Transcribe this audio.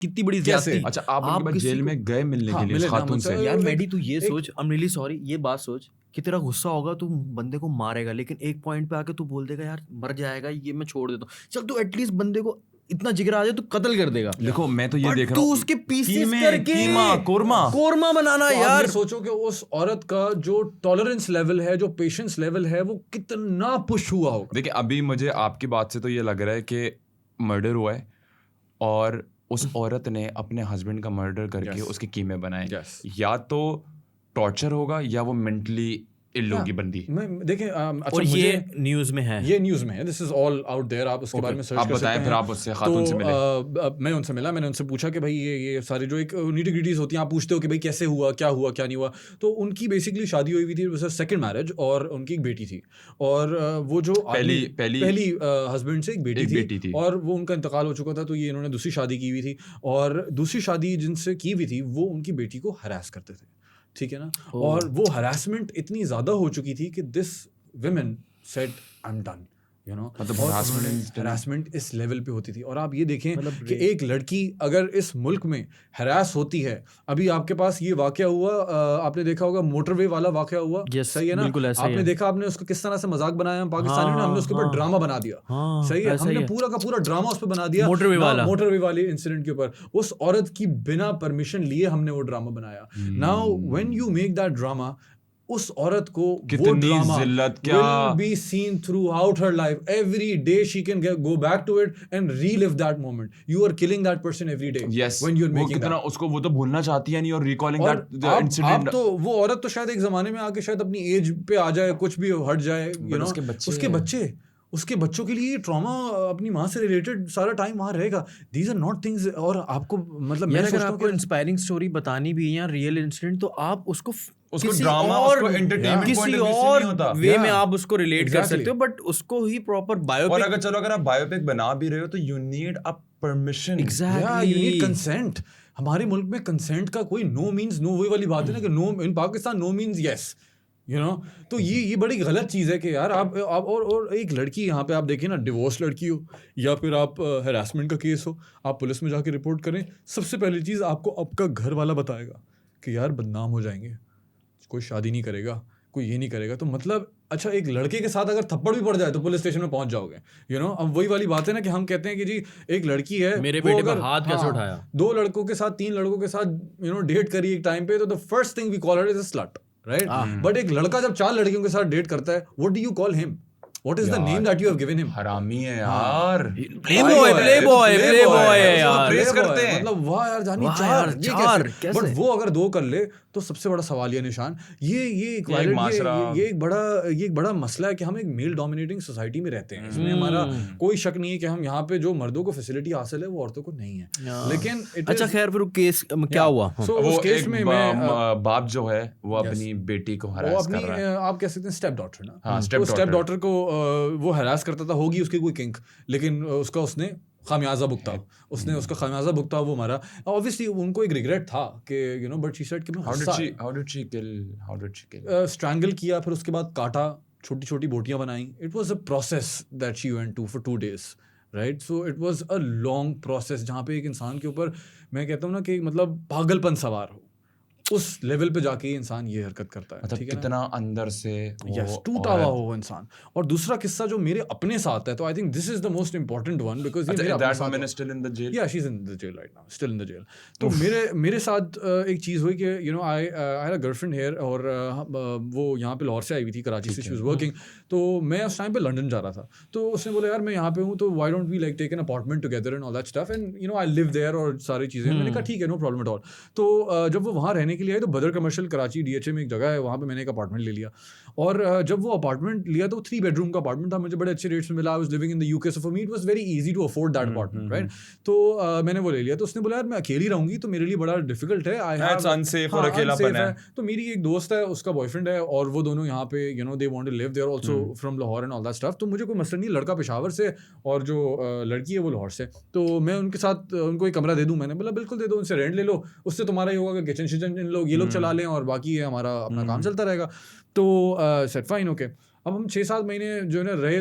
कितनी बड़ी कैसे? ज्यादती। अच्छा आप उनके बाद किसी जेल को- में गए मिलने हाँ, के लिए मिले उस ना खातून मुझसे। से? यार एक- मेडी तू ये एक- सोच, आई एम रियली सॉरी, ये बात सोच कि तेरा गुस्सा होगा, तू बंदे को मारेगा, लेकिन एक पॉइंट पे आके तू बोल देगा यार मर जाएगा ये, मैं छोड़ देता हूँ। चल तू एटलीस्ट बंदे को इतना जिगरा आ जाए तो कत्ल कर देगा। देखो मैं तो ये But देख रहा तू हूँ उसके पीसेस कीमे, करके कीमा, कोरमा बनाना तो आप यार। ये सोचो कि उस औरत का जो टॉलरेंस लेवल है, जो पेशेंस लेवल है, वो कितना पुश हुआ होगा। देखिए अभी मुझे आपकी बात से तो ये लग रहा है कि मर्डर हुआ है और उस औरत ने अपने हस्बैंड का मर्डर करके Yes. उसके कीमे बनाए। Yes. या तो टॉर्चर होगा या वो मेंटली इल होगी बंदी। मैं देखें अच्छा और मुझे ये न्यूज में है, ये न्यूज़ में है, this is all out there, आप उसके बारे में सर्च आप कर सकते बताएं हैं। फिर आप उससे खातून से मिले। मैं उनसे मिला, मैंने उनसे पूछा कि भाई ये सारे जो एक निटी ग्रिटीज होती हैं, आप पूछते हो कि भाई कैसे हुआ क्या नहीं हुआ। तो उनकी बेसिकली शादी हुई थी, सेकंड मैरिज, और उनकी एक बेटी थी। और वो जो पहली हस्बैंड से एक बेटी थी और वो उनका इंतकाल हो चुका था, तो ये इन्होंने दूसरी शादी की हुई थी। और दूसरी शादी जिनसे की हुई थी वो उनकी बेटी को हरास करते थे, ठीक है ना। और वो हरासमेंट इतनी ज़्यादा हो चुकी थी कि this women said I'm done, you know। मतलब हरासमेंट इस लेवल पे होती थी। और आप ये देखें कि एक लड़की अगर इस मुल्क में हरास होती है, अभी आपके पास ये वाकया हुआ, आपने देखा होगा मोटरवे वाला वाकया हुआ, Yes, सही है ना। बिल्कुल ऐसा ही आपने है। देखा, आपने उसको किस तरह से मजाक बनाया पाकिस्तानियों ने, हमने उसके ऊपर ड्रामा बना दिया, हाँ, सही है। ऐसा ही हमने है। पूरा का पूरा ड्रामा उस पर बना दिया, मोटरवे वाले इंसिडेंट के ऊपर। उस औरत की बिना परमिशन लिए हमने वो ड्रामा बनाया। Now when you make that drama, उस औरत को वो drama will be seen throughout her life. Every day she can go back to it and relive that moment. You are killing that person every day when you're making that. उसको वो तो भूलना चाहती है नहीं, और रिकॉलिंग और that incident. आप तो वो औरत तो शायद एक जमाने में आके शायद अपनी एज पे आ जाए, कुछ भी हट जाए, यू नो। उसके बच्चों के लिए ट्रॉमा अपनी माँ से रिलेटेड सारा टाइम वहाँ रहेगा। These are not things. और आपको मतलब मैं अगर आपको इंस्पायरिंग स्टोरी बतानी भी है या रियल इंसिडेंट, तो आप उसको ड्रामा, उसको एंटरटेनमेंट पॉइंट ऑफ व्यू से नहीं होता, वे में आप उसको रिलेट कर सकते हो, बट उसको ही प्रॉपर बायोपिक। और अगर आप बायोपिक बना भी रहे हो तो you need a permission. Exactly, you need consent. हमारे मुल्क में कंसेंट का कोई नो मीन्स नो, वही वाली बात है ना कि no in Pakistan no means yes, you know. तो ये बड़ी गलत चीज़ है कि यार आप और एक लड़की यहाँ पे आप देखिए ना, डिवोर्स लड़की हो या फिर आप हरासमेंट का केस हो, आप पुलिस में जाके रिपोर्ट करें, सबसे पहली चीज़ आपको आपका घर वाला बताएगा कि यार बदनाम हो जाएंगे, कोई शादी नहीं करेगा, कोई ये नहीं करेगा। तो मतलब अच्छा, एक लड़के के साथ अगर थप्पड़ भी पड़ जाए तो पुलिस स्टेशन में पहुंच जाओगे, यू नो। अब वही वाली बात है ना कि हम कहते हैं कि जी एक लड़की है, मेरे बेटे पर हाथ कैसे उठाया, 2 लड़कों के साथ 3 लड़कों के साथ यू नो डेट करी एक टाइम पे, तो the first thing we call her is a slut, right. But एक लड़का जब 4 लड़कियों के साथ डेट करता है, what do you call him? What is the name that you have given him? हरामी है यार, प्लेबॉय है यार, प्रेस करते हैं। मतलब वाह यार जानी, वाह चार यार, चार कैसे? बट वो अगर 2 कर ले तो सबसे बड़ा सवालिया निशान ये एक बड़ा मसला है कि हम एक मेल डोमिनेटिंग सोसाइटी में रहते हैं। इसमें हमारा कोई शक नहीं है कि हम यहाँ पे जो मर्दों को फैसिलिटी हासिल है वो औरतों को नहीं है। लेकिन अच्छा खैर, फिर केस क्या हुआ? उस केस में बाप जो है वो अपनी बेटी को हरास कर रहा है, आप कह सकते हैं स्टेप डॉटर ना। हाँ, स्टेप डॉटर को वो हरास करता था, होगी उसकी कोई किंक, लेकिन उसने खामियाजा भुगता, उसका खामियाजा भुगता, वो मरा। ऑब्वियसली उनको एक रिग्रेट था कि you know, but she said कि how did she kill? Strangle किया, फिर उसके बाद काटा, छोटी छोटी बोटियां बनाई। It was a process that she went to for 2 days, right. So it was a long process जहाँ पे एक इंसान के ऊपर मैं कहता हूँ ना कि मतलब पागलपन सवार हो, उस लेवल पे जाके इंसान ये हरकत करता है। मतलब कितना अंदर से टूटा हुआ हो इंसान। और दूसरा किस्सा जो मेरे अपने साथ है, तो I think this is the most important one, because ये मेरे अपने साथ है। still in the jail? Yeah, she's in the jail right now, still in the jail. तो मेरे साथ एक चीज़ हुई कि you know I had a girlfriend here, और वो यहाँ पे लाहौर से आई हुई थी, कराची से, शी वाज वर्किंग। तो मैं उस टाइम पे लंदन जा रहा था, तो उसने बोला यार मैं यहाँ पे हूँ, तो why don't we like take an apartment together and all that stuff, and you know I live there, और सारी चीज़ें। मैंने कहा ठीक है, नो प्रॉब्लम एट ऑल। तो जब वो वहाँ रहने के लिए आए, तो बदर कमर्शियल कराची DHA में एक जगह है, वहाँ पे मैंने एक अपार्टमेंट ले लिया। और जब वो अपार्टमेंट लिया तो 3 bedroom का अपार्टमेंट था, मुझे बड़े अच्छे रेट्स में मिला। I was living in the UK, so for me it was very easy to afford that apartment, right. तो मैंने वो ले लिया। तो उसने बोला यार मैं अकेली रहूंगी तो मेरे लिए बड़ा डिफिकल्ट है, अनसेफ और अकेलापन है। तो मेरी एक दोस्त है, उसका बॉयफ्रेंड है, और वो दोनों यहाँ पे you know they want to live there also from Lahore and all that stuff. तो मुझे कोई मसला नहीं, लड़का पेशावर से और जो लड़की है वो लाहौर से, तो मैं उनके साथ उनको एक कमरा दे दूँ। मैंने बोला बिल्कुल दे दो, उनसे रेंट ले लो, उससे तुम्हारा ये होगा कि किचन शिचन ये लोग चला लें और बाकी है हमारा अपना काम चलता रहेगा। तो सेट फाइन, ओके। अब हम 6-7 महीने जो है ना रहे,